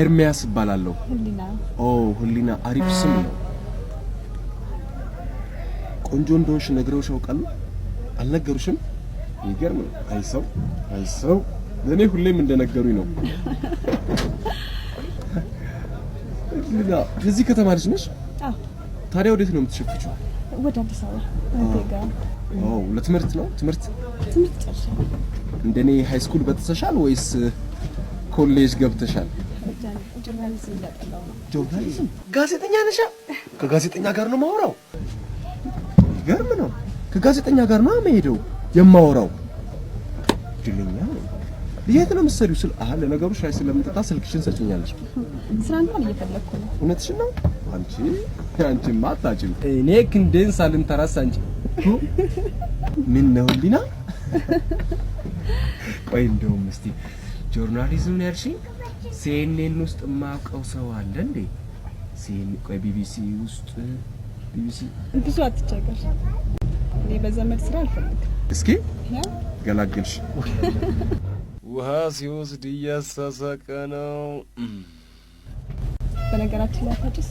ኤርሚያስ ይባላል ህሊና ህሊና አሪፍ ስም ነው ቆንጆ እንደሆንሽ ነግረውሽ ያውቃሉ አልነገሩሽም ይገርም ነው አይሰው ለኔ ሁሌም እንደነገሩኝ ነው ህሊና እዚህ ከተማ ልጅ ነሽ ታዲያ ወዴት ነው የምትሸፍቺው ወደ አዲስ አበባ ለትምህርት ነው ትምህርት ጨርሻለሁ እንደኔ ሃይ ስኩል በተሰሻል ወይስ ኮሌጅ ገብተሻል ጆርናሊዝም ያጠላው ነው ጆርናሊዝም ጋዜጠኛ ነሽ ከጋዜጠኛ ጋር ነው ማወራው ገርም ነው ከጋዜጠኛ ጋር ነው የምሄደው የማወራው ድልኛ የት ነው የምትሰሪው ስል ለነገሩ ሻይ ስለምጠጣ ስልክሽን ሰጭኛለሽ ስራ እንኳን እየፈለኩ ነው እውነትሽን ነው አንቺ ማታጭም እኔ ክንዴን ሳልንተራስ አንቺ ምን ነው ሊና ቆይ እንደውም እስቲ ጆርናሊዝም ነው ያልሽኝ CNN ውስጥ ማውቀው ሰው አለ እንዴ ቆይ BBC ውስጥ BBC ብዙ አትቸገር እኔ በዘመድ ስራ አልፈልግም እስኪ ገላግልሽ ውሃ ሲወስድ እያሳሳቀ ነው በነገራችን ላይ ታጭስ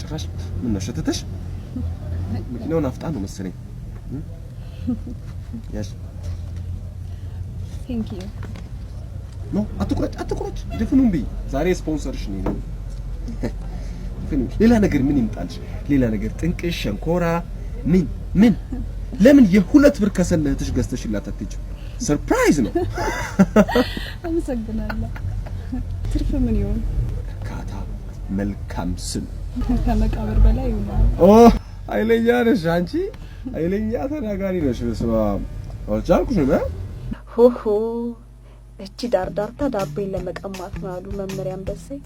ጭራሽ ምን ነው ሸተተሽ መኪናውን አፍጣ ነው መሰለኝ ያሽ ቴንክ ዩ ኖ አትቁረጭ ድፍኑም ቢ ዛሬ ስፖንሰርሽ ነው ሌላ ነገር ምን ይምጣልሽ ሌላ ነገር ጥንቅሽ ሸንኮራ ምን ለምን የሁለት ብር ከሰለህትሽ ገዝተሽላት አትጭ ሰርፕራይዝ ነው አመሰግናለሁ ትርፍ ምን ይሆን ካታ መልካም ስም ከመቃብር በላይ ይሆናል አይለኛ ነሽ አንቺ አይለኛ ተናጋሪ ነሽ በስማ አልቻልኩሽ ነው ሆሆ እቺ ዳርዳርታ ዳቤን ለመቀማት ነው አሉ መምሪያም ደሰይ